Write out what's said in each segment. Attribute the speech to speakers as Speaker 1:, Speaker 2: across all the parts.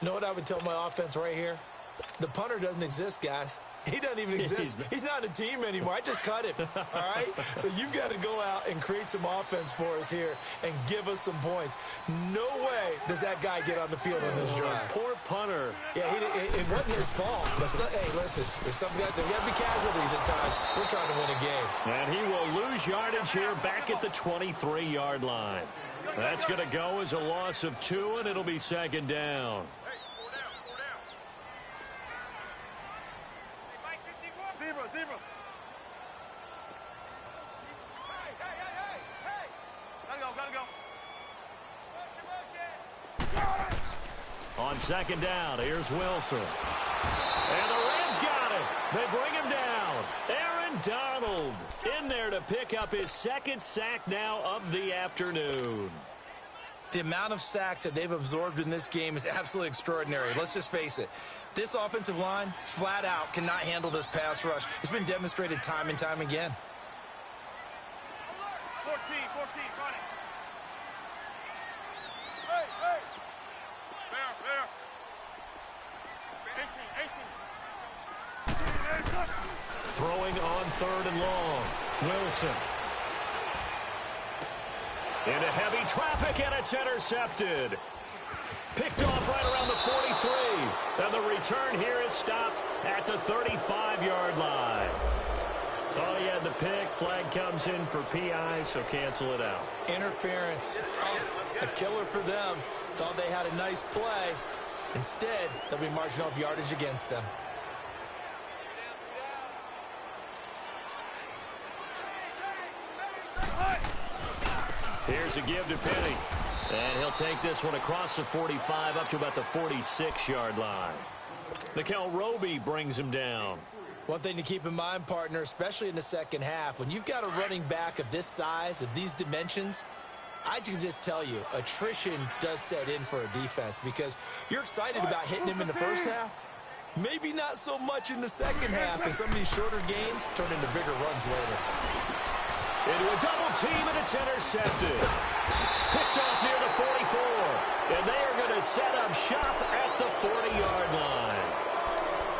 Speaker 1: You know what I would tell my offense right here? The punter doesn't exist, guys. He doesn't even exist. He's not a team anymore. I just cut him, all right? So you've got to go out and create some offense for us here and give us some points. No way does that guy get on the field on this drive.
Speaker 2: Poor punter.
Speaker 1: Yeah, it wasn't his fault. But, hey, listen, there's something there got to be casualties at times. We're trying to win a game.
Speaker 2: And he will lose yardage here back at the 23-yard line. That's going to go as a loss of 2, and it'll be second down. On second down, here's Wilson. And the Reds got it. They bring him down. Aaron Donald in there to pick up his second sack now of the afternoon.
Speaker 1: The amount of sacks that they've absorbed in this game is absolutely extraordinary. Let's just face it. This offensive line, flat out, cannot handle this pass rush. It's been demonstrated time and time again.
Speaker 3: 14, running. Hey. Fair. 18.
Speaker 2: Throwing on third and long. Wilson. Into heavy traffic, and it's intercepted. Picked off right around the 43. And the return here is stopped at the 35-yard line. Thought he had the pick. Flag comes in for PI, so cancel it out.
Speaker 1: Interference. Oh, a killer for them. Thought they had a nice play. Instead, they'll be marching off yardage against them.
Speaker 2: Here's a give to Penny. And he'll take this one across the 45 up to about the 46-yard line. Mikel Roby brings him down.
Speaker 1: One thing to keep in mind, partner, especially in the second half, when you've got a running back of this size, of these dimensions, I can just tell you, attrition does set in for a defense because you're excited about hitting him in the first half. Maybe not so much in the second half, and some of these shorter gains turn into bigger runs later.
Speaker 2: Into a double team, and it's intercepted. Picked off near the 44. And they are going to set up shop at the 40-yard line.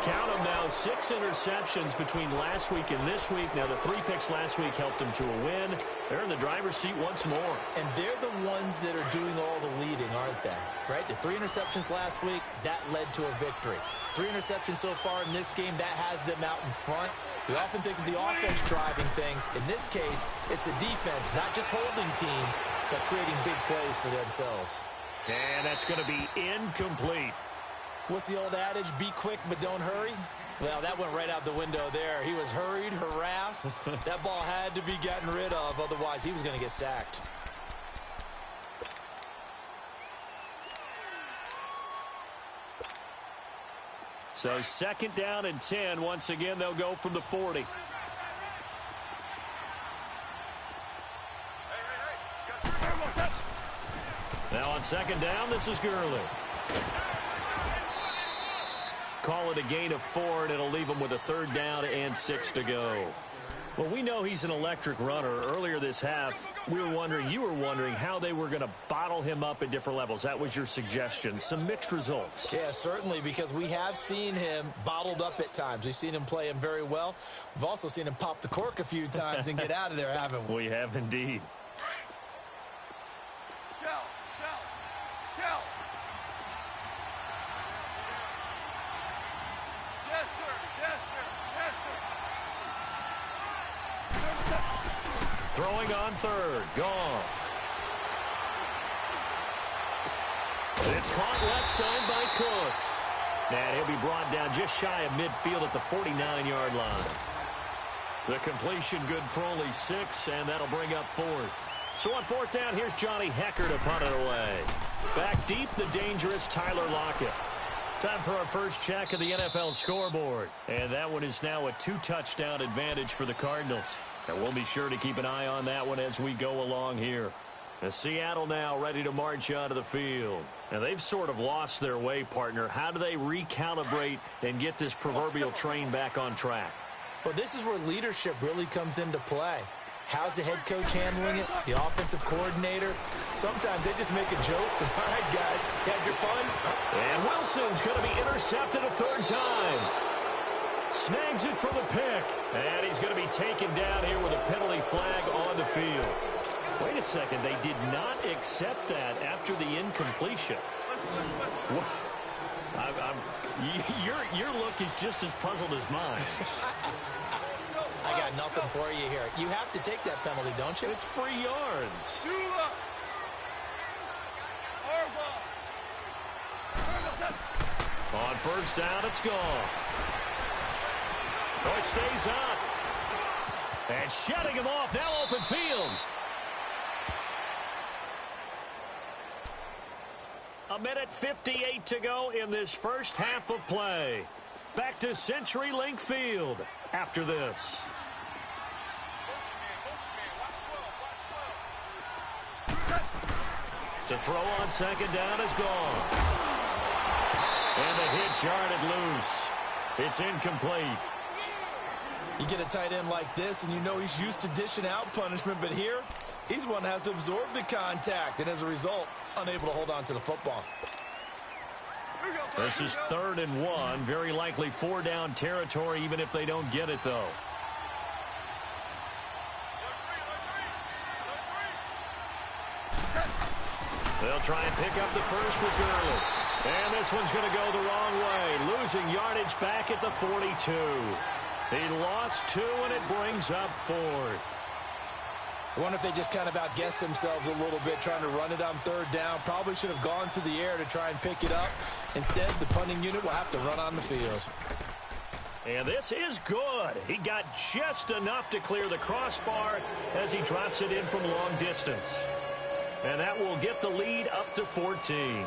Speaker 2: Count them now, 6 interceptions between last week and this week. Now, the 3 picks last week helped them to a win. They're in the driver's seat once more.
Speaker 1: And they're the ones that are doing all the leading, aren't they? Right? The 3 interceptions last week, that led to a victory. 3 interceptions so far in this game, that has them out in front. We often think of the offense driving things. In this case, it's the defense, not just holding teams, but creating big plays for themselves.
Speaker 2: And that's going to be incomplete.
Speaker 1: What's the old adage? Be quick, but don't hurry. Well, that went right out the window there. He was hurried, harassed. That ball had to be gotten rid of, otherwise he was going to get sacked.
Speaker 2: So second down and 10. Once again, they'll go from the 40. Now on second down, this is Gurley. Call it a gain of 4, and it'll leave him with a third down and 6 to go. Well, we know he's an electric runner. Earlier this half, you were wondering how they were going to bottle him up at different levels. That was your suggestion. Some mixed results.
Speaker 1: Yeah, certainly, because we have seen him bottled up at times. We've seen him play him very well. We've also seen him pop the cork a few times and get out of there, haven't we?
Speaker 2: We have indeed. Throwing on third. Goff. It's caught left side by Cooks. And he'll be brought down just shy of midfield at the 49-yard line. The completion good for only 6, and that'll bring up 4th. So on 4th down, here's Johnny Hecker to punt it away. Back deep, the dangerous Tyler Lockett. Time for our first check of the NFL scoreboard. And that one is now a 2-touchdown advantage for the Cardinals. And we'll be sure to keep an eye on that one as we go along here. And Seattle now ready to march onto the field. Now, they've sort of lost their way, partner. How do they recalibrate and get this proverbial train back on track?
Speaker 1: Well, this is where leadership really comes into play. How's the head coach handling it? The offensive coordinator? Sometimes they just make a joke. All right, guys, had your fun?
Speaker 2: And Wilson Wilson's going to be intercepted a third time. Snags it for the pick. And he's going to be taken down here with a penalty flag on the field. Wait a second. They did not accept that after the incompletion. Your look is just as puzzled as mine.
Speaker 1: I got nothing for you here. You have to take that penalty, don't you?
Speaker 2: It's free yards. On first down, it's gone. Oh, it stays up. And shutting him off, now open field. A minute 58 to go in this first half of play. Back to CenturyLink Field after this. To throw on second down is gone. And the hit jarred it loose. It's incomplete.
Speaker 1: You get a tight end like this, and you know he's used to dishing out punishment, but here, he's the one that has to absorb the contact, and as a result, unable to hold on to the football.
Speaker 2: This is 3rd and 1. Very likely 4-down territory, even if they don't get it, though. They'll try and pick up the first with Gurley. And this one's going to go the wrong way. Losing yardage back at the 42. He lost 2, and it brings up 4th.
Speaker 1: I wonder if they just kind of outguessed themselves a little bit trying to run it on 3rd down. Probably should have gone to the air to try and pick it up. Instead, the punting unit will have to run on the field.
Speaker 2: And this is good. He got just enough to clear the crossbar as he drops it in from long distance. And that will get the lead up to 14.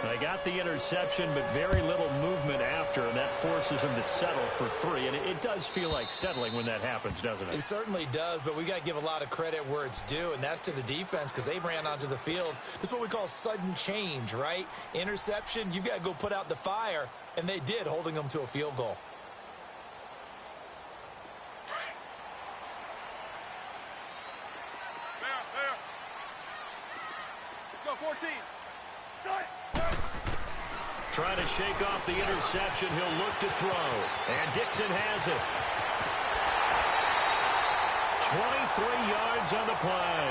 Speaker 2: They got the interception, but very little movement after, and that forces them to settle for 3. And it does feel like settling when that happens, doesn't it?
Speaker 1: It certainly does, but we got to give a lot of credit where it's due, and that's to the defense because they ran onto the field. This is what we call sudden change, right? Interception, you've got to go put out the fire, and they did, holding them to a field goal.
Speaker 3: Let's go, 14.
Speaker 2: Trying to shake off the interception. He'll look to throw. And Dixon has it. 23 yards on the play.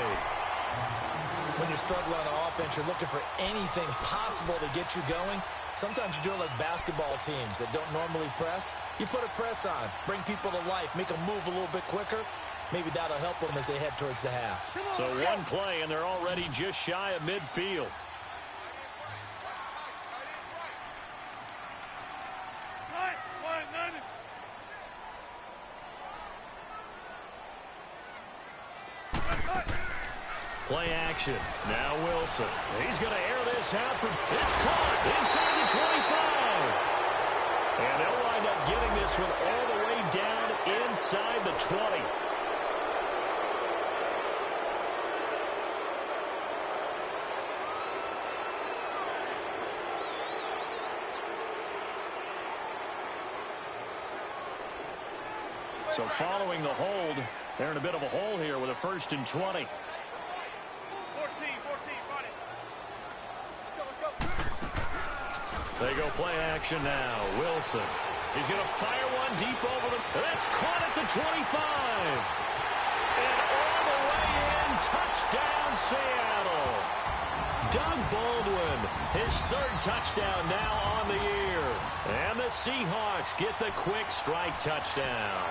Speaker 1: When you're struggling on offense, you're looking for anything possible to get you going. Sometimes you do it like basketball teams that don't normally press. You put a press on, bring people to life, make them move a little bit quicker. Maybe that'll help them as they head towards the half.
Speaker 2: So one play, and they're already just shy of midfield. Play action. Now Wilson. He's going to air this out for... It's caught inside the 25. And they'll wind up getting this one all the way down inside the 20. So following the hold, they're in a bit of a hole here with a 1st and 20.
Speaker 3: 14, run it. Let's go.
Speaker 2: They go play action now. Wilson. He's going to fire one deep over the... That's caught at the 25. And all the way in. Touchdown, Seattle. Doug Baldwin, his 3rd touchdown now on the year. And the Seahawks get the quick strike touchdown.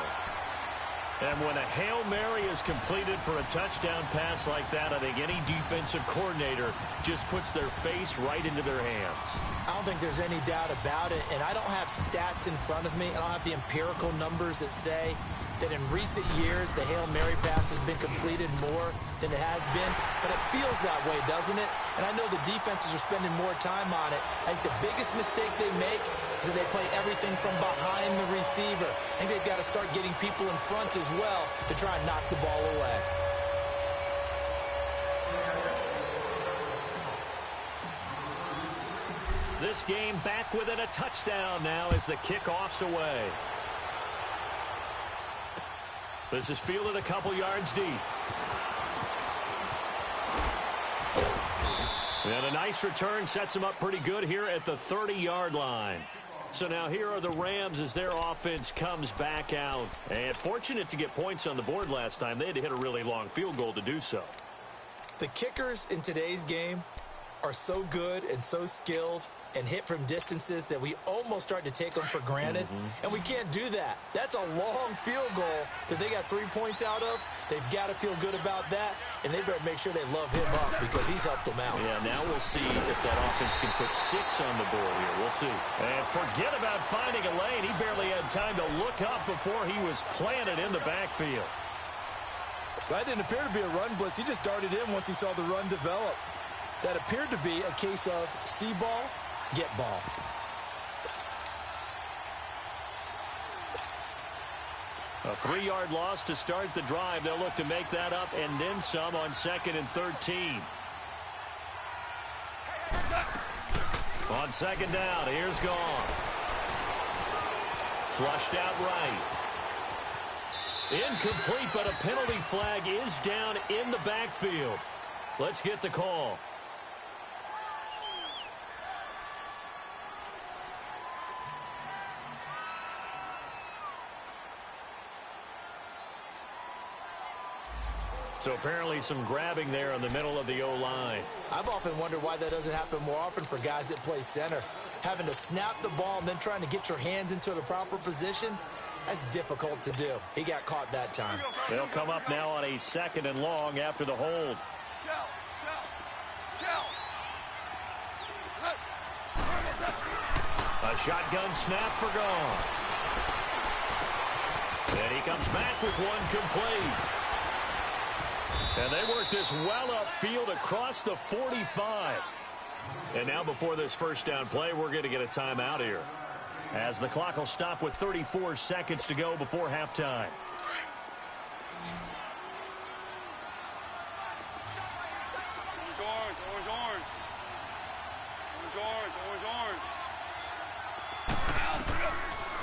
Speaker 2: And when a Hail Mary is completed for a touchdown pass like that, I think any defensive coordinator just puts their face right into their hands.
Speaker 1: I don't think there's any doubt about it, and I don't have stats in front of me. I don't have the empirical numbers that say that in recent years the Hail Mary pass has been completed more than it has been, but it feels that way, doesn't it? And I know the defenses are spending more time on it. I think the biggest mistake they make is that they play everything from behind the receiver. I think they've got to start getting people in front as well to try and knock the ball away.
Speaker 2: This game back within a touchdown now as the kickoff's away. This is fielded a couple yards deep. And a nice return sets them up pretty good here at the 30-yard line. So now here are the Rams as their offense comes back out. And fortunate to get points on the board last time. They had to hit a really long field goal to do so.
Speaker 1: The kickers in today's game are so good and so skilled and hit from distances that we almost start to take them for granted. And we can't do that. That's a long field goal that they got 3 points out of. They've got to feel good about that, and they better make sure they love him up because he's helped them out.
Speaker 2: Yeah, now we'll see if that offense can put 6 on the board here. We'll see. And forget about finding a lane. He barely had time to look up before he was planted in the backfield.
Speaker 1: So that didn't appear to be a run blitz. He just darted in once he saw the run develop. That appeared to be a case of see ball, get ball.
Speaker 2: A 3-yard loss to start the drive. They'll look to make that up and then some on 2nd and 13. On 2nd down, here's Goff. Flushed out right. Incomplete, but a penalty flag is down in the backfield. Let's get the call. So apparently some grabbing there in the middle of the O-line.
Speaker 1: I've often wondered why that doesn't happen more often for guys that play center. Having to snap the ball and then trying to get your hands into the proper position, that's difficult to do. He got caught that time.
Speaker 2: They'll come up now on a 2nd and long after the hold. A shotgun snap for Goff. And he comes back with one complete. And they work this well upfield across the 45. And now before this first down play, we're going to get a timeout here, as the clock will stop with 34 seconds to go before halftime.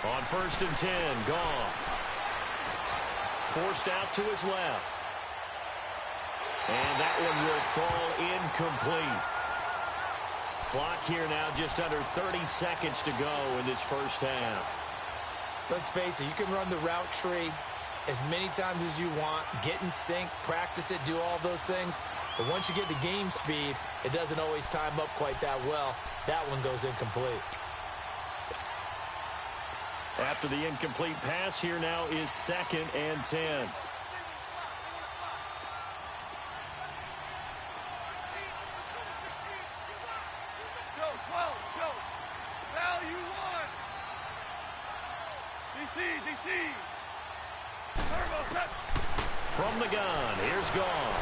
Speaker 2: On 1st and 10, Goff. Forced out to his left. And that one will fall incomplete. Clock here now just under 30 seconds to go in this first half.
Speaker 1: Let's face it, you can run the route tree as many times as you want, get in sync, practice it, do all those things. But once you get to game speed, it doesn't always time up quite that well. That one goes incomplete.
Speaker 2: After the incomplete pass, here now is 2nd and 10. From the gun, here's Goff.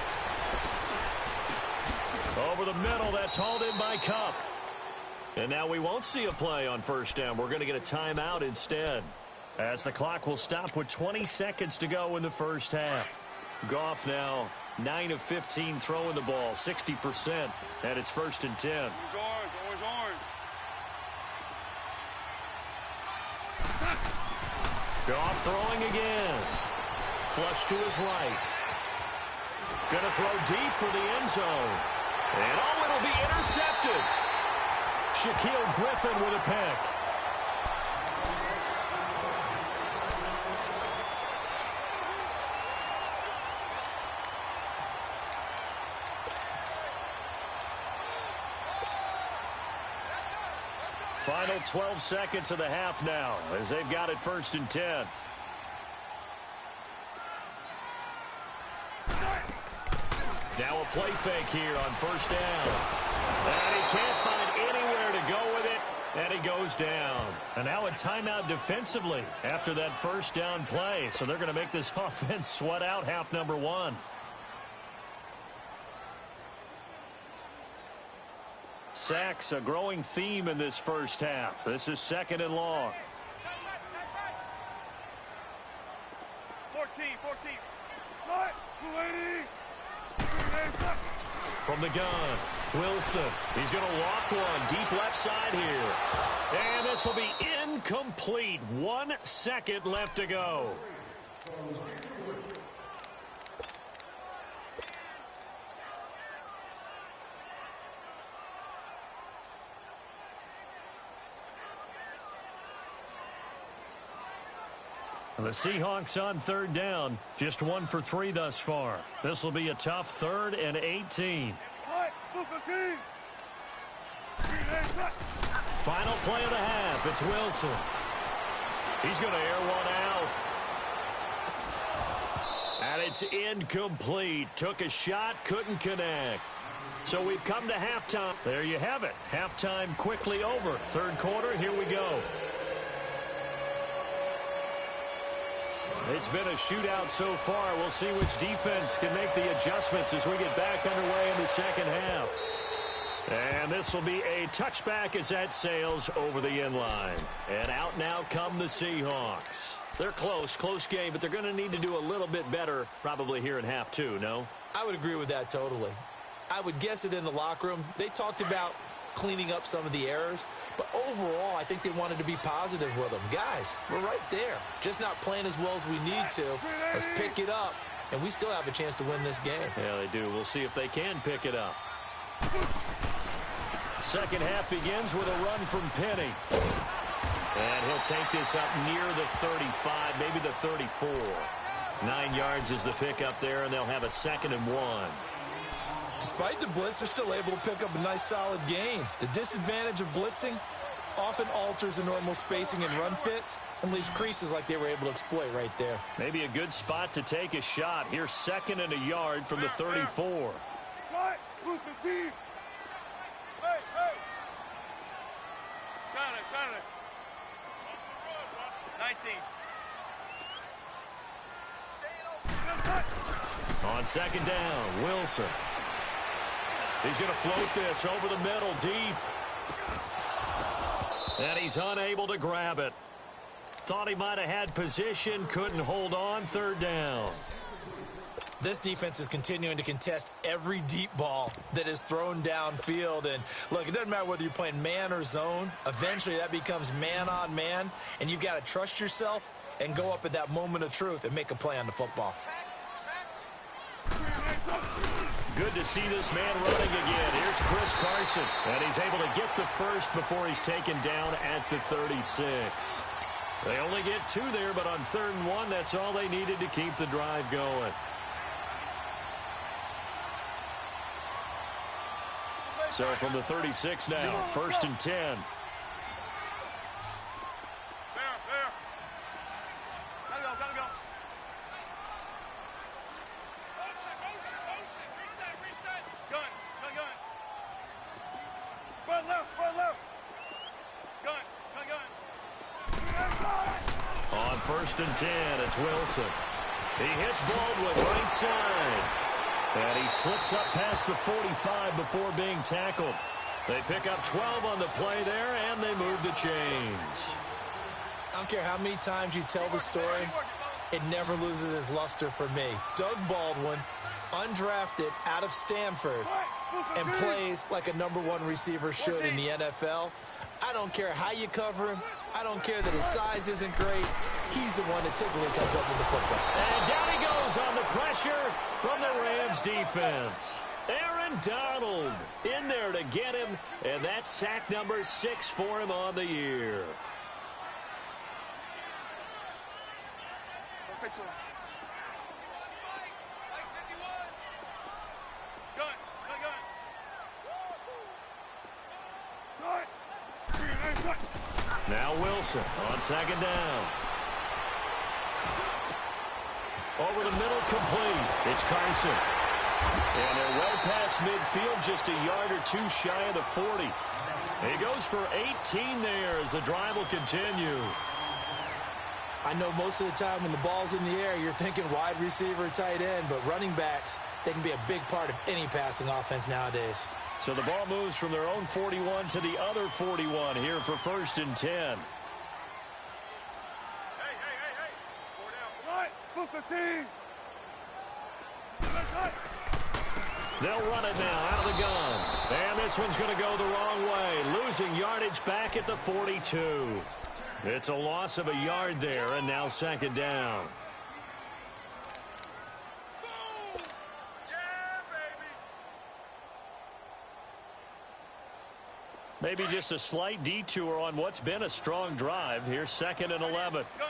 Speaker 2: Over the middle, that's hauled in by Kupp. And now we won't see a play on 1st down. We're going to get a timeout instead, as the clock will stop with 20 seconds to go in the first half. Goff now 9 of 15 throwing the ball, 60%, and it's 1st and 10.
Speaker 3: Orange.
Speaker 2: Goff throwing again. Flush to his right. Going to throw deep for the end zone. And oh, it'll be intercepted. Shaquille Griffin with a pick. Final 12 seconds of the half now, as they've got it 1st and 10. Now a play fake here on 1st down. And he can't find anywhere to go with it, and he goes down. And now a timeout defensively after that 1st down play. So they're going to make this offense sweat out half number 1. Sacks, a growing theme in this first half. This is 2nd and long.
Speaker 3: 14.
Speaker 2: From the gun, Wilson. He's going to loft one deep left side here. And this will be incomplete. 1 second left to go. The Seahawks on third down, just 1 for 3 thus far. This will be a tough 3rd and 18. Final play of the half, it's Wilson. He's going to air one out. And it's incomplete. Took a shot, couldn't connect. So we've come to halftime. There you have it. Halftime quickly over. Third quarter, here we go. It's been a shootout so far. We'll see which defense can make the adjustments as we get back underway in the second half. And this will be a touchback as that sails over the end line. And out now come the Seahawks. They're close game, but they're going to need to do a little bit better probably here in half 2, no?
Speaker 1: I would agree with that totally. I would guess it in the locker room. They talked about cleaning up some of the errors, but overall, I think they wanted to be positive with them. Guys, we're right there. Just not playing as well as we need to. Let's pick it up, and we still have a chance to win this game.
Speaker 2: Yeah, they do. We'll see if they can pick it up. Second half begins with a run from Penny. And he'll take this up near the 35, maybe the 34. 9 yards is the pickup there, and they'll have a 2nd and 1.
Speaker 1: Despite the blitz, they're still able to pick up a nice solid gain. The disadvantage of blitzing often alters the normal spacing and run fits and leaves creases like they were able to exploit right there.
Speaker 2: Maybe a good spot to take a shot. Here's 2nd and a yard from the 34.
Speaker 3: Hey, hey. Got it. 19.
Speaker 2: On 2nd down, Wilson. He's going to float this over the middle deep. And he's unable to grab it. Thought he might have had position, couldn't hold on. 3rd down.
Speaker 1: This defense is continuing to contest every deep ball that is thrown downfield. And look, it doesn't matter whether you're playing man or zone. Eventually that becomes man on man, and you've got to trust yourself and go up at that moment of truth and make a play on the football.
Speaker 2: Good to see this man running again. Here's Chris Carson, and he's able to get the first before he's taken down at the 36. They only get 2 there, but on 3rd and 1, that's all they needed to keep the drive going. So from the 36 now, 1st and 10.
Speaker 3: There. Gotta go. Motion. Gun. Front left. Gun.
Speaker 2: On 1st and 10, it's Wilson. He hits Baldwin right side. And he slips up past the 45 before being tackled. They pick up 12 on the play there, and they move the chains.
Speaker 1: I don't care how many times you tell the story, it never loses its luster for me. Doug Baldwin, undrafted out of Stanford, and plays like a #1 receiver should in the NFL. I don't care how you cover him. I don't care that his size isn't great. He's the one that typically comes up with the football.
Speaker 2: And down he goes on the pressure from the Rams defense. Aaron Donald in there to get him, and that's sack number 6 for him on the year. Now Wilson on 2nd down. Over the middle, complete. It's Carson. And they're well past midfield, just a yard or 2 shy of the 40. He goes for 18 there as the drive will continue.
Speaker 1: I know most of the time when the ball's in the air, you're thinking wide receiver, tight end, but running backs, they can be a big part of any passing offense nowadays.
Speaker 2: So the ball moves from their own 41 to the other 41 here for 1st and 10.
Speaker 3: Hey. 4 down. Book the team.
Speaker 2: They'll run it now out of the gun. And this one's going to go the wrong way. Losing yardage back at the 42. It's a loss of a yard there, and now 2nd down.
Speaker 3: Boom! Yeah, baby.
Speaker 2: Maybe just a slight detour on what's been a strong drive. Here's 2nd and 11.
Speaker 3: Gun.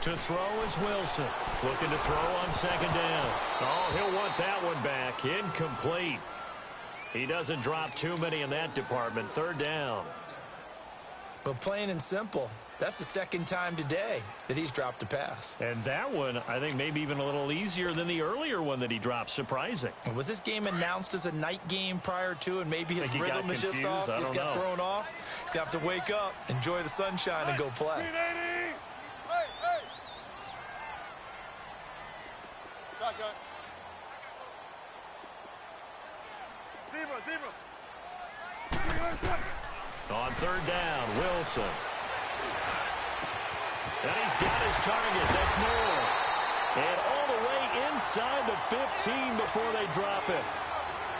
Speaker 2: To throw is Wilson. Looking to throw on second down. Oh, he'll want that one back. Incomplete. He doesn't drop too many in that department. Third down.
Speaker 1: But plain and simple, that's the second time today that he's dropped a pass.
Speaker 2: And that one, I think, maybe even a little easier than the earlier one that he dropped. Surprising.
Speaker 1: Was this game announced as a night game prior to, and maybe his rhythm is just off? He's got thrown off. He's got to wake up, enjoy the sunshine, and go play.
Speaker 3: Shotgun. Zebra.
Speaker 2: On third down, Wilson. And he's got his target. That's Moore. And all the way inside the 15 before they drop it.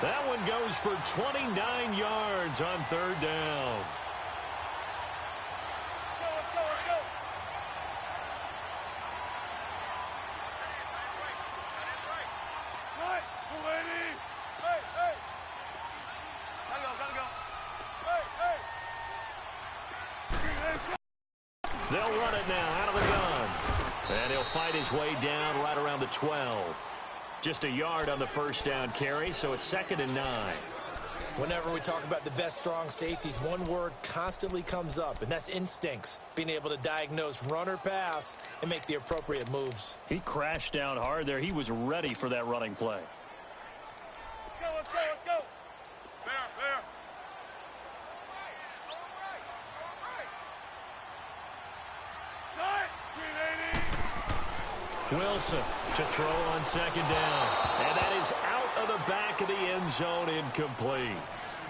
Speaker 2: That one goes for 29 yards on third down.
Speaker 3: Let's go. Right, lady. Hey. Gotta go. Hey.
Speaker 2: They'll run it now out of the gun. And he'll fight his way down right around the 12. Just a yard on the first down carry, so it's 2nd and 9.
Speaker 1: Whenever we talk about the best strong safeties, one word constantly comes up, and that's instincts. Being able to diagnose run or pass and make the appropriate moves.
Speaker 2: He crashed down hard there. He was ready for that running play.
Speaker 3: Let's go. There.
Speaker 2: Wilson to throw on second down. And that is out of the back of the end zone, incomplete.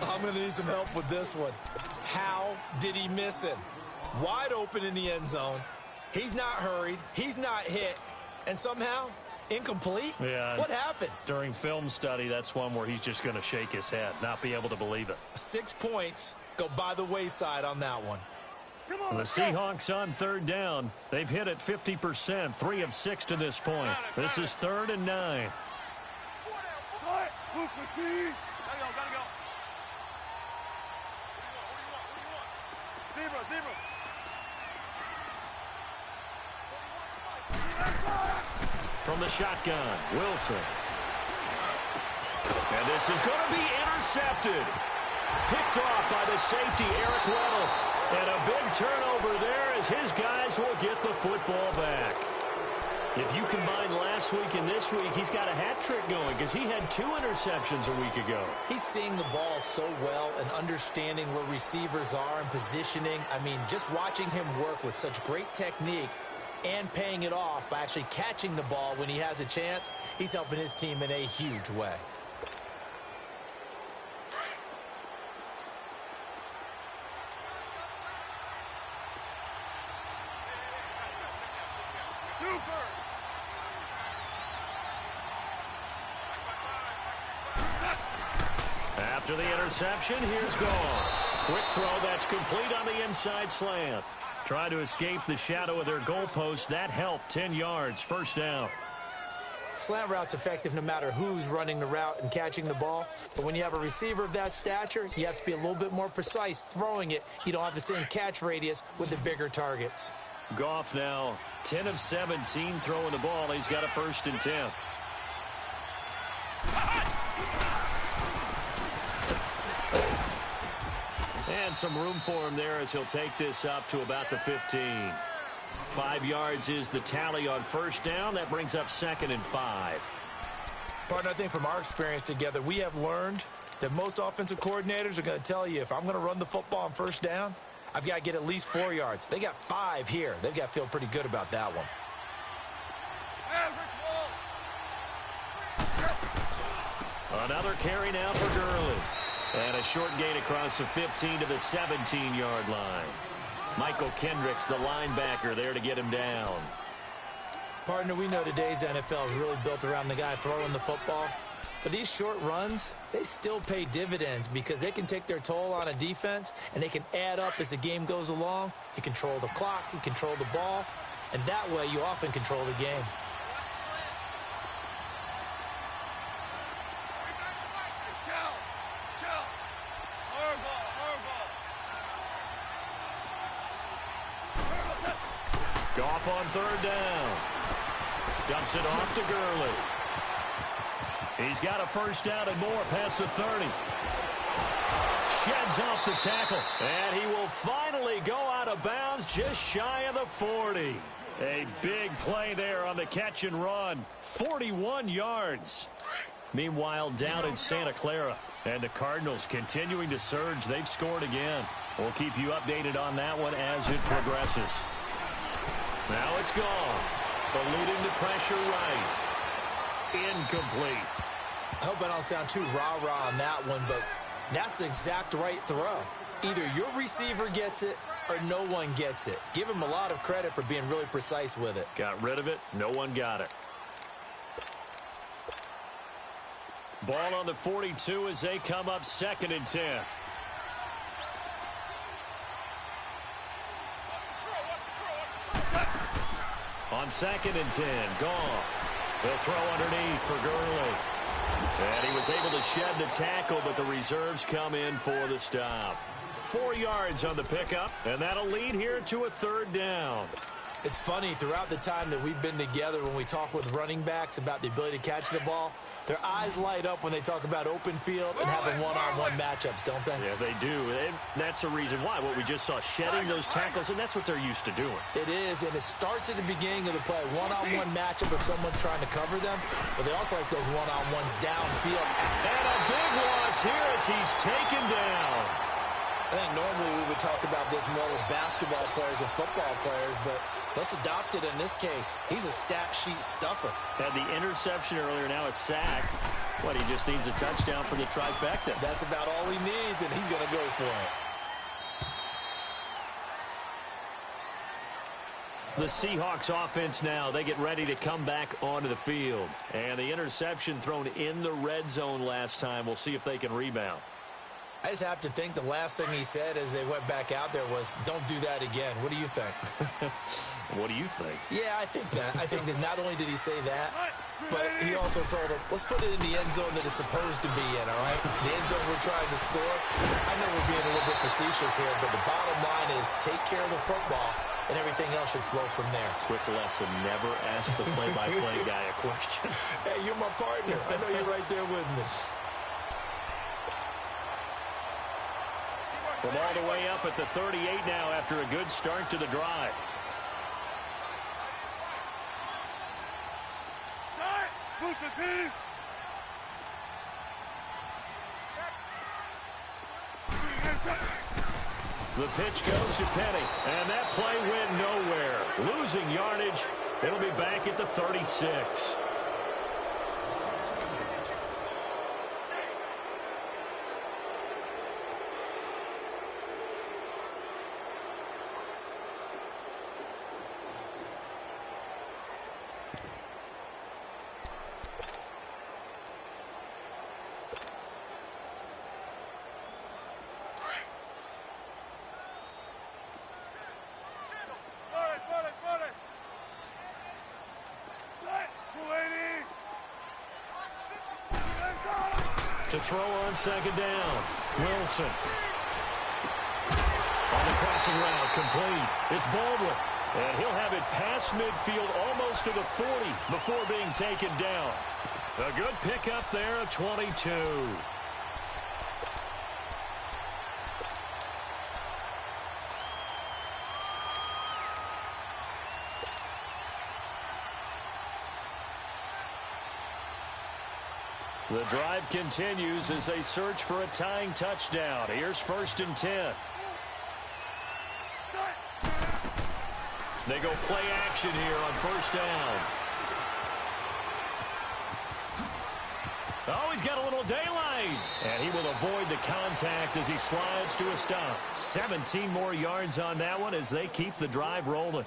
Speaker 1: I'm going to need some help with this one. How did he miss it? Wide open in the end zone. He's not hurried. He's not hit. And somehow, incomplete?
Speaker 2: Yeah.
Speaker 1: What happened?
Speaker 2: During film study, that's one where he's just going to shake his head, not be able to believe it.
Speaker 1: 6 points go by the wayside on that one.
Speaker 2: The Seahawks on third down. They've hit it 50%, 3 of 6 to this point. This is 3rd and 9.
Speaker 3: Gotta go. Zebra.
Speaker 2: From the shotgun, Wilson. And this is going to be intercepted. Picked off by the safety, Eric Weddle. And a big turnover there as his guys will get the football back. If you combine last week and this week, he's got a hat trick going because he had 2 interceptions a week ago.
Speaker 1: He's seeing the ball so well and understanding where receivers are and positioning. I mean, just watching him work with such great technique and paying it off by actually catching the ball when he has a chance, he's helping his team in a huge way.
Speaker 2: After the interception, here's Goff. Quick throw that's complete on the inside slant. Try to escape the shadow of their goalpost. That helped. 10 yards, first down.
Speaker 1: Slant route's effective no matter who's running the route and catching the ball. But when you have a receiver of that stature, you have to be a little bit more precise throwing it. You don't have the same catch radius with the bigger targets.
Speaker 2: Goff now 10 of 17 throwing the ball. He's got a 1st and 10. And some room for him there as he'll take this up to about the 15. 5 yards is the tally on first down. That brings up 2nd and 5.
Speaker 1: Partner, I think from our experience together, we have learned that most offensive coordinators are going to tell you, if I'm going to run the football on first down, I've got to get at least 4 yards. They got 5 here. They've got to feel pretty good about that one.
Speaker 2: Another carry now for Gurley. And a short gain across the 15 to the 17-yard line. Michael Kendricks, the linebacker, there to get him down.
Speaker 1: Partner, we know today's NFL is really built around the guy throwing the football. But these short runs, they still pay dividends because they can take their toll on a defense and they can add up as the game goes along. You control the clock, you control the ball, and that way you often control the game.
Speaker 2: off on third down. Dumps it off to Gurley. He's got a first down and more past the 30. Sheds off the tackle. And he will finally go out of bounds just shy of the 40. A big play there on the catch and run. 41 yards. Meanwhile, down in Santa Clara. And the Cardinals continuing to surge. They've scored again. We'll keep you updated on that one as it progresses. Now it's gone. Eluding the pressure right. Incomplete.
Speaker 1: I hope I don't sound too rah-rah on that one, but that's the exact right throw. Either your receiver gets it or no one gets it. Give him a lot of credit for being really precise with it.
Speaker 2: Got rid of it. No one got it. Ball on the 42 as they come up 2nd and 10. On 2nd and 10, Goff. They'll throw underneath for Gurley. And he was able to shed the tackle, but the reserves come in for the stop. 4 yards on the pickup, and that'll lead here to a 3rd down.
Speaker 1: It's funny, throughout the time that we've been together, when we talk with running backs about the ability to catch the ball, their eyes light up when they talk about open field and having one-on-one matchups, don't they?
Speaker 2: Yeah, they do. And that's the reason why. What we just saw, shedding those tackles, and that's what they're used to doing.
Speaker 1: It is, and it starts at the beginning of the play. One-on-one matchup if someone's trying to cover them, but they also like those one-on-ones downfield.
Speaker 2: And a big loss here as he's taken down.
Speaker 1: I think normally we would talk about this more with basketball players and football players, but let's adopt it in this case. He's a stat sheet stuffer.
Speaker 2: Had the interception earlier, now a sack. What, he just needs a touchdown for the trifecta.
Speaker 1: That's about all he needs, and he's going to go for it.
Speaker 2: The Seahawks offense now, they get ready to come back onto the field. And the interception thrown in the red zone last time. We'll see if they can rebound.
Speaker 1: I just have to think the last thing he said as they went back out there was, don't do that again. What do you think?
Speaker 2: What do you think?
Speaker 1: Yeah, I think that. I think that not only did he say that, but he also told him, let's put it in the end zone that it's supposed to be in, all right? The end zone we're trying to score. I know we're being a little bit facetious here, but the bottom line is take care of the football, and everything else should flow from there. Quick
Speaker 2: lesson, never ask the play-by-play guy a question.
Speaker 1: Hey, you're my partner. I know you're right there with me.
Speaker 2: From all the way up at the 38 now after a good start to the drive. The pitch goes to Penny, and that play went nowhere. Losing yardage. It'll be back at the 36. To throw on 2nd down. Wilson. On the crossing route, complete. It's Baldwin. And he'll have it past midfield almost to the 40 before being taken down. A good pickup there of 22. The drive continues as they search for a tying touchdown. Here's 1st and 10. They go play action here on 1st down. Oh, he's got a little daylight. And he will avoid the contact as he slides to a stop. 17 more yards on that one as they keep the drive rolling.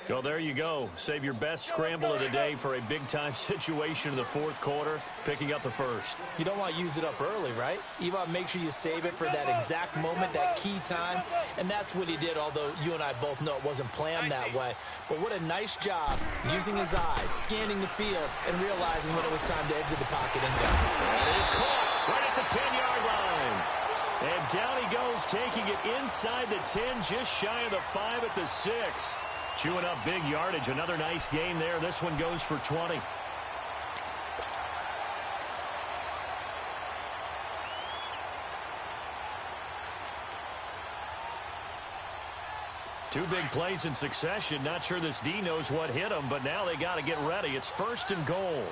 Speaker 2: Well, there you go. Save your best scramble of the day for a big-time situation in the 4th quarter, picking up the 1st.
Speaker 1: You don't want to use it up early, right? You want to make sure you save it for that exact moment, that key time, and that's what he did, although you and I both know it wasn't planned that way. But what a nice job using his eyes, scanning the field, and realizing when it was time to exit the pocket and go.
Speaker 2: And it is caught right at the 10-yard line. And down he goes, taking it inside the 10, just shy of the 5 at the 6. Chewing up big yardage. Another nice gain there. This one goes for 20. Two big plays in succession. Not sure this D knows what hit them, but now they got to get ready. It's 1st and goal.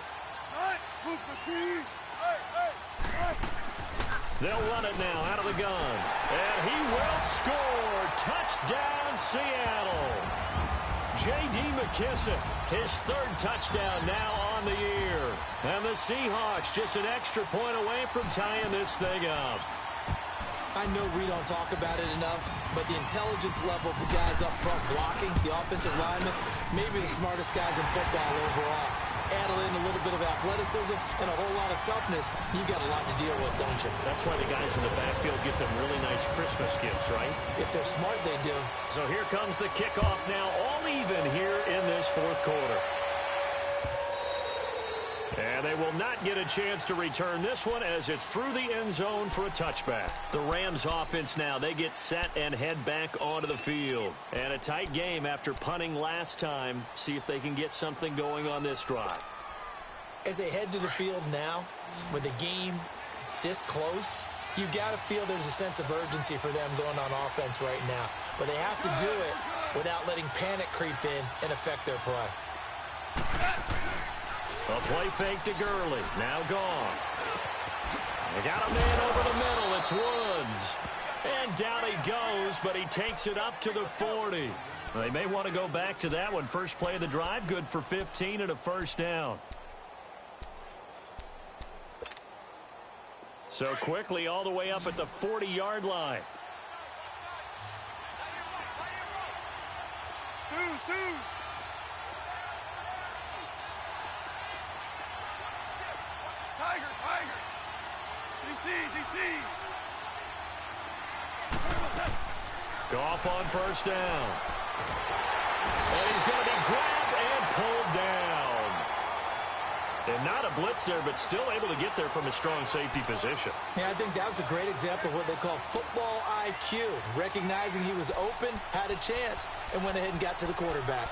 Speaker 2: They'll run it now out of the gun. And he will score. Touchdown, Seattle. J.D. McKissick, his 3rd touchdown now on the year. And the Seahawks just an extra point away from tying this thing up.
Speaker 1: I know we don't talk about it enough, but the intelligence level of the guys up front blocking, the offensive linemen, maybe the smartest guys in football overall. Add in a little bit of athleticism and a whole lot of toughness, you've got a lot to deal with, don't you?
Speaker 2: That's why the guys in the backfield get them really nice Christmas gifts, right?
Speaker 1: If they're smart, they do.
Speaker 2: So here comes the kickoff now, all even here in this 4th quarter. And they will not get a chance to return this one as it's through the end zone for a touchback. The Rams offense now, they get set and head back onto the field. And a tight game after punting last time. See if they can get something going on this drive.
Speaker 1: As they head to the field now, with the game this close, you've got to feel there's a sense of urgency for them going on offense right now. But they have to do it without letting panic creep in and affect their play.
Speaker 2: A play fake to Gurley. Now gone. They got a man over the middle. It's Woods. And down he goes, but he takes it up to the 40. They may want to go back to that one. First play of the drive, good for 15 and a 1st down. So quickly all the way up at the 40-yard line.
Speaker 3: Two. Tiger. DC.
Speaker 2: Goff on 1st down. And he's going to be grabbed and pulled down. And not a blitz there, but still able to get there from a strong safety position.
Speaker 1: Yeah, I think that was a great example of what they call football IQ. Recognizing he was open, had a chance, and went ahead and got to the quarterback.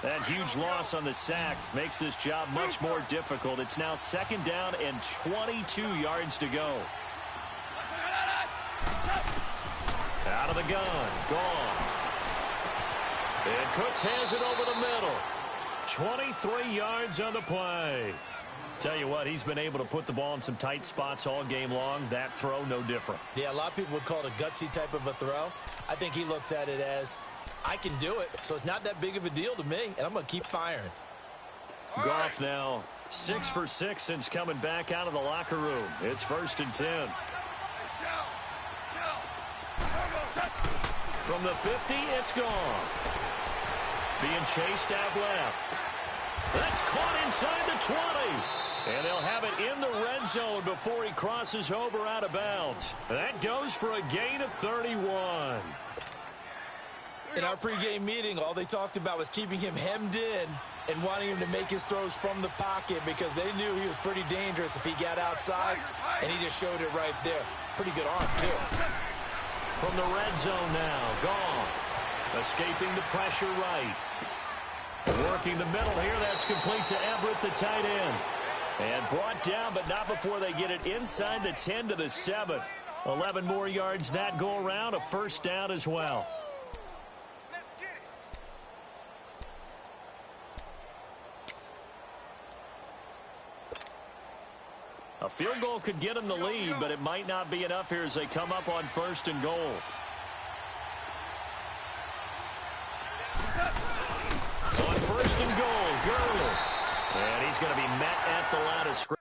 Speaker 2: That huge loss on the sack makes this job much more difficult. It's now 2nd down and 22 yards to go. Out of the gun. Gone. And Cooks has it over the middle. 23 yards on the play. Tell you what, he's been able to put the ball in some tight spots all game long. That throw, no different.
Speaker 1: Yeah, a lot of people would call it a gutsy type of a throw. I think he looks at it as, I can do it, so it's not that big of a deal to me, and I'm going to keep firing.
Speaker 2: Goff now 6 for 6 since coming back out of the locker room. It's 1st and 10. From the 50, it's Goff. Being chased out left. That's caught inside the 20. And they'll have it in the red zone before he crosses over out of bounds. That goes for a gain of 31.
Speaker 1: In our pregame meeting, all they talked about was keeping him hemmed in and wanting him to make his throws from the pocket because they knew he was pretty dangerous if he got outside, and he just showed it right there. Pretty good arm, too.
Speaker 2: From the red zone now, Goff. Escaping the pressure right. Working the middle here, that's complete to Everett, the tight end. And brought down, but not before they get it inside the 10 to the 7. 11 more yards that go around, a 1st down as well. A field goal could get them the lead, but it might not be enough here as they come up on 1st and goal. On 1st and goal, Gurley. And he's going to be met at the line of scrimmage.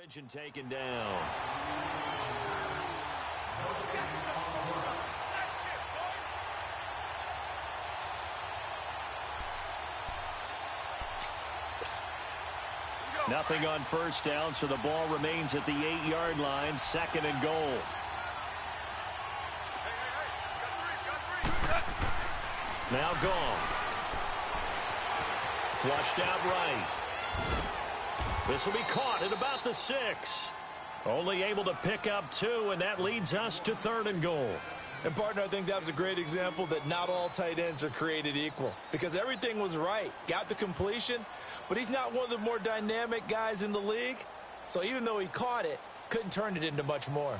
Speaker 2: And taken down. Nothing on first down, so the ball remains at the 8-yard line, 2nd and goal. Now gone. Flushed out right. This will be caught at about the 6. Only able to pick up 2, and that leads us to 3rd and goal.
Speaker 1: And, partner, I think that was a great example that not all tight ends are created equal because everything was right. Got the completion, but he's not one of the more dynamic guys in the league. So even though he caught it, couldn't turn it into much more.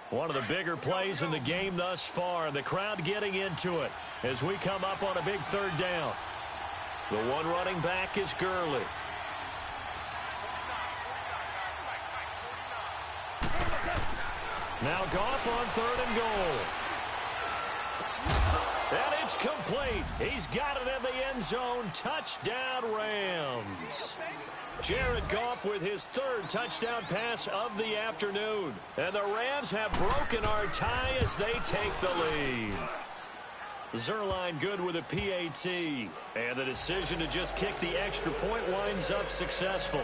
Speaker 2: One of the bigger plays in the game thus far, and the crowd getting into it as we come up on a big 3rd down. The one running back is Gurley. Now Goff on 3rd and goal. And it's complete. He's got it in the end zone. Touchdown, Rams. Jared Goff with his 3rd touchdown pass of the afternoon. And the Rams have broken our tie as they take the lead. Zerline good with a PAT. And the decision to just kick the extra point winds up successful.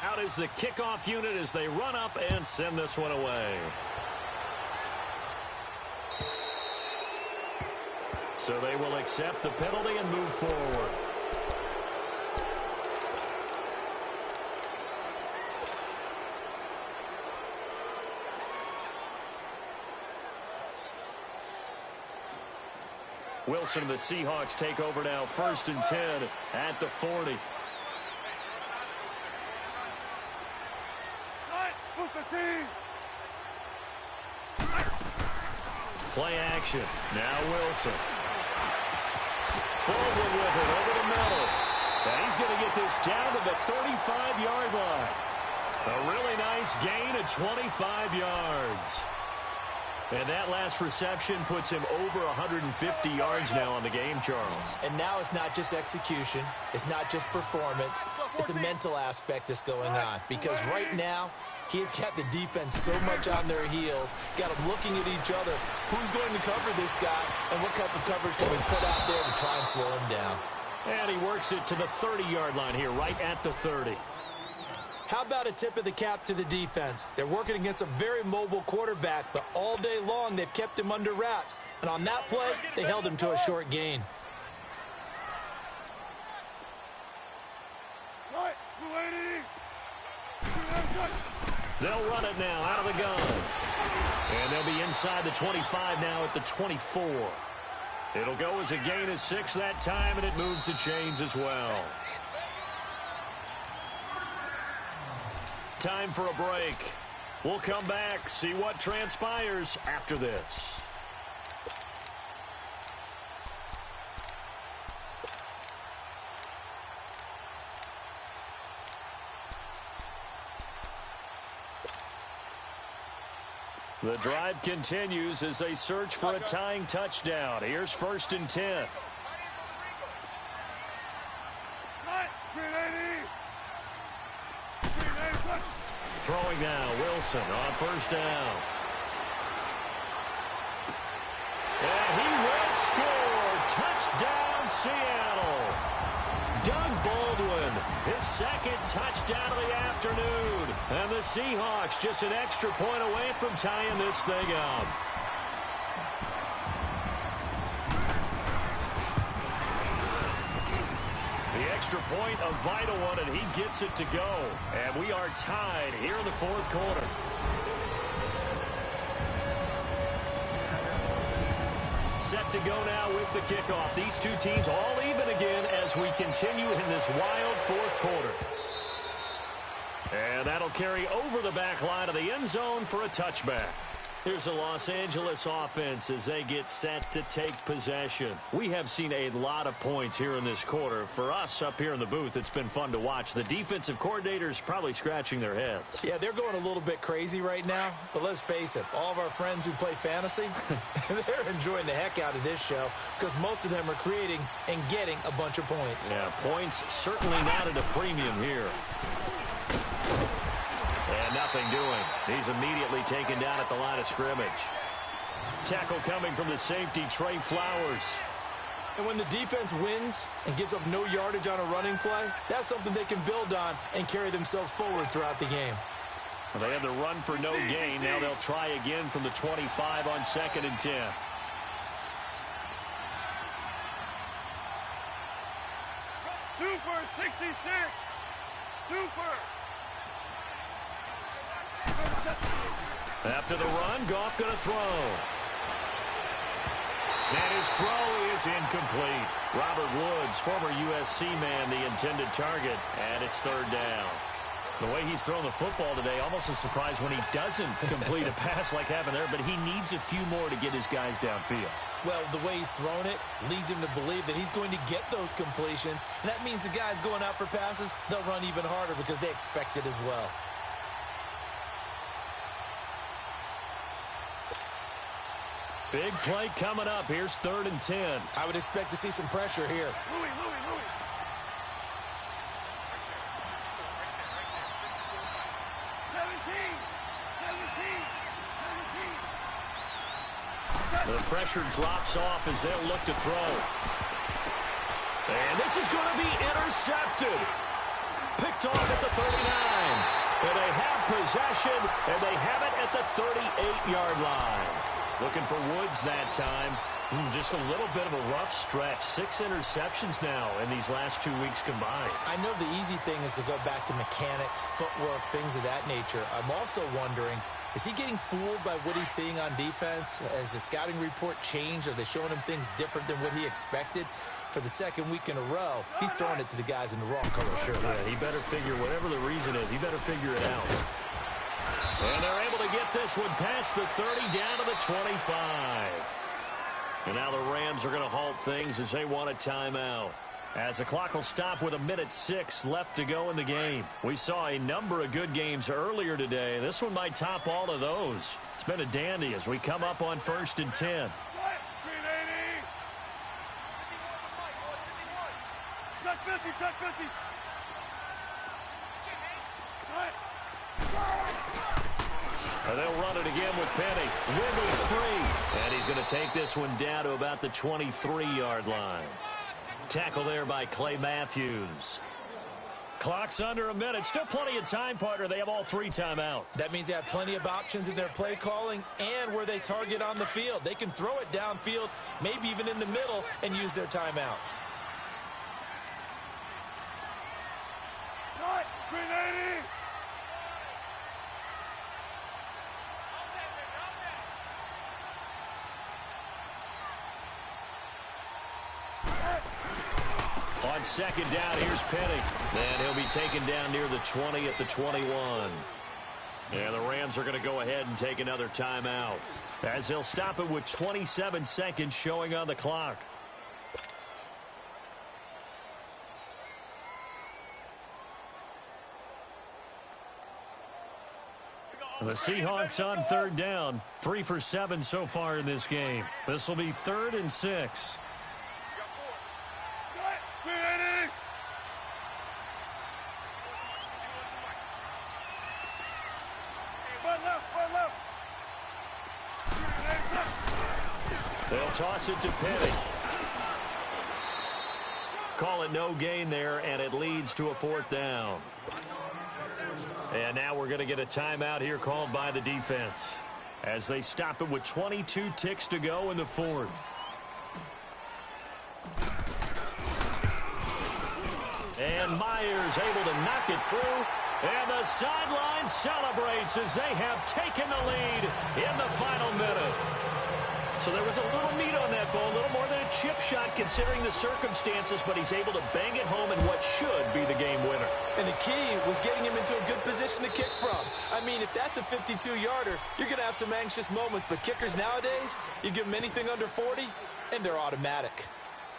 Speaker 2: Out is the kickoff unit as they run up and send this one away. So they will accept the penalty and move forward. Wilson and the Seahawks take over now, 1st and 10 at the 40. Play action. Now Wilson. Baldwin with it over the middle. And he's going to get this down to the 35-yard line. A really nice gain of 25 yards. And that last reception puts him over 150 yards now on the game, Charles.
Speaker 1: And now it's not just execution. It's not just performance. It's a mental aspect that's going on. Because right now, he's got the defense so much on their heels, got them looking at each other. Who's going to cover this guy, and what type of coverage can we put out there to try and slow him down?
Speaker 2: And he works it to the 30-yard line here, right at the 30.
Speaker 1: How about a tip of the cap to the defense? They're working against a very mobile quarterback, but all day long they've kept him under wraps. And on that play, they held him to a short gain.
Speaker 2: They'll run it now out of the gun. And they'll be inside the 25 now at the 24. It'll go as a gain of 6 that time, and it moves the chains as well. Time for a break. We'll come back, see what transpires after this. The drive continues as they search for a tying touchdown. Here's 1st and 10. Throwing now, Wilson on 1st down. And he will score. Touchdown, Seattle. Doug Baldwin, his 2nd touchdown of the afternoon. And the Seahawks just an extra point away from tying this thing up. The extra point, a vital one, and he gets it to go. And we are tied here in the 4th quarter. Set to go now with the kickoff. These two teams all even again as we continue in this wild 4th quarter. And that'll carry over the back line of the end zone for a touchback. Here's the Los Angeles offense as they get set to take possession. We have seen a lot of points here in this quarter. For us up here in the booth, it's been fun to watch. The defensive coordinators probably scratching their heads.
Speaker 1: Yeah, they're going a little bit crazy right now. But let's face it, all of our friends who play fantasy, they're enjoying the heck out of this show because most of them are creating and getting a bunch of points.
Speaker 2: Yeah, points certainly not at a premium here. And nothing doing. He's immediately taken down at the line of scrimmage. Tackle coming from the safety, Trey Flowers.
Speaker 1: And when the defense wins and gives up no yardage on a running play, that's something they can build on and carry themselves forward throughout the game.
Speaker 2: Well, they had the run for no gain. Now they'll try again from the 25 on 2nd and 10.
Speaker 3: Super 66. Super.
Speaker 2: After the run, Goff going to throw. And his throw is incomplete. Robert Woods, former USC man, the intended target, and it's 3rd down. The way he's thrown the football today, almost a surprise when he doesn't complete a pass like happened there, but he needs a few more to get his guys downfield.
Speaker 1: Well, the way he's thrown it leads him to believe that he's going to get those completions, and that means the guys going out for passes, they'll run even harder because they expect it as well.
Speaker 2: Big play coming up. Here's 3rd and 10.
Speaker 1: I would expect to see some pressure here.
Speaker 3: Louis. 17.
Speaker 2: The pressure drops off as they'll look to throw. And this is going to be intercepted. Picked off at the 39. And they have possession, and they have it at the 38-yard line. Looking for Woods that time. Just a little bit of a rough stretch. 6 interceptions now in these last 2 weeks combined.
Speaker 1: I know the easy thing is to go back to mechanics, footwork, things of that nature. I'm also wondering, is he getting fooled by what he's seeing on defense? Has the scouting report changed? Are they showing him things different than what he expected? For the 2nd week in a row, he's throwing it to the guys in the wrong color shirt.
Speaker 2: Yeah, he better figure, whatever the reason is, he better figure it out. And they're able to get this one past the 30 down to the 25. And now the Rams are going to halt things as they want a timeout. As the clock will stop with 1:06 left to go in the game. We saw a number of good games earlier today. This one might top all of those. It's been a dandy as we come up on 1st and 10.
Speaker 3: Check 50, check 50.
Speaker 2: And they'll run it again with Penny. Wiggles free. And he's going to take this one down to about the 23-yard line. Tackle there by Clay Matthews. Clock's under a minute. Still plenty of time, partner. They have all 3 timeouts.
Speaker 1: That means they have plenty of options in their play calling and where they target on the field. They can throw it downfield, maybe even in the middle, and use their timeouts.
Speaker 3: Cut! 380!
Speaker 2: On 2nd down, here's Penny. And he'll be taken down near the 20 at the 21. And the Rams are going to go ahead and take another timeout as they'll stop it with 27 seconds showing on the clock. The Seahawks on 3rd down. 3 for 7 so far in this game. This will be 3rd and 6. They'll toss it to Penny. Call it no gain there, and it leads to a 4th down. And now we're going to get a timeout here called by the defense as they stop it with 22 ticks to go in the 4th. And Myers able to knock it through. And the sideline celebrates as they have taken the lead in the final minute. So there was a little meat on that ball, a little more than a chip shot considering the circumstances, but he's able to bang it home in what should be the game winner.
Speaker 1: And the key was getting him into a good position to kick from. I mean, if that's a 52-yarder, you're going to have some anxious moments, but kickers nowadays, you give them anything under 40, and they're automatic.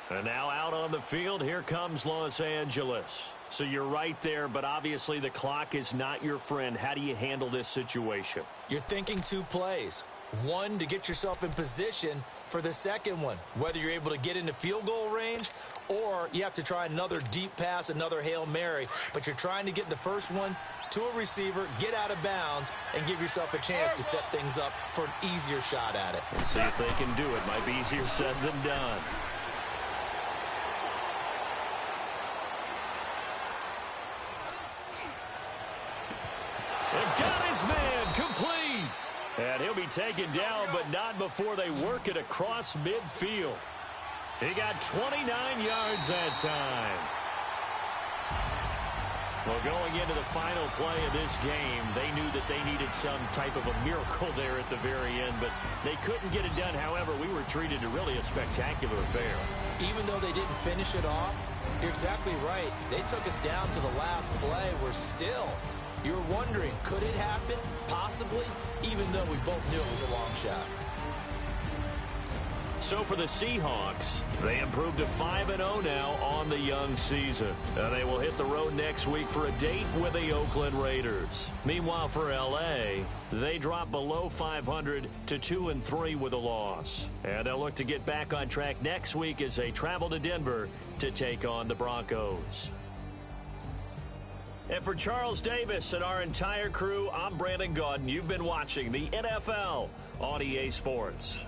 Speaker 2: And now out on the field, here comes Los Angeles. So you're right there, but obviously the clock is not your friend. How do you handle this situation?
Speaker 1: You're thinking 2 plays. One, to get yourself in position for the second one, whether you're able to get into field goal range or you have to try another deep pass, another Hail Mary. But you're trying to get the first one to a receiver, get out of bounds, and give yourself a chance to set things up for an easier shot at it.
Speaker 2: Let's see if they can do it. Might be easier said than done. And got his man complete. And he'll be taken down, but not before they work it across midfield. He got 29 yards that time. Well, going into the final play of this game, they knew that they needed some type of a miracle there at the very end, but they couldn't get it done. However, we were treated to really a spectacular affair.
Speaker 1: Even though they didn't finish it off, you're exactly right. They took us down to the last play. We're still... You're wondering, could it happen? Possibly, even though we both knew it was a long shot.
Speaker 2: So for the Seahawks, they improved to 5-0 now on the young season. And they will hit the road next week for a date with the Oakland Raiders. Meanwhile, for L.A., they drop below 500 to 2-3 with a loss. And they'll look to get back on track next week as they travel to Denver to take on the Broncos. And for Charles Davis and our entire crew, I'm Brandon Gaudin. You've been watching the NFL on EA Sports.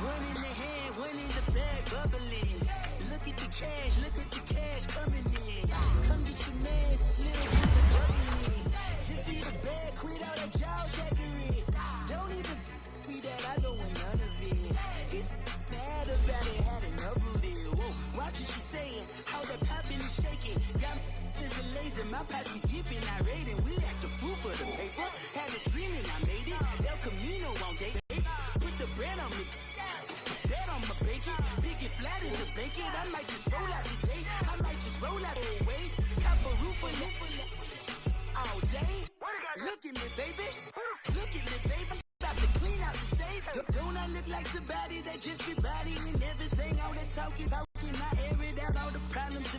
Speaker 4: One in the hand, one in the bag, bubbling. Look at the cash coming in. Come get your man, slip with the bubbling. Just see the bag, quit all that jaw jackery. Don't even be that, I don't want none of it. He's mad about it, had enough of it. Whoa, watch what you saying, how the poppin' is shaking. Got is a laser, my posse dipping, I raiding. We act a fool for the paper. Had a dream and I made it. El Camino on date. Put the bread on me. Bet on my bacon. Big it flat in the bacon. I might just roll out today. I might just roll out always. Have a roof for all day. Look at me, baby. Look at me, baby. About to clean out the safe. Don't I look like somebody that just be bodying everything on that talking? I air it out all the problems.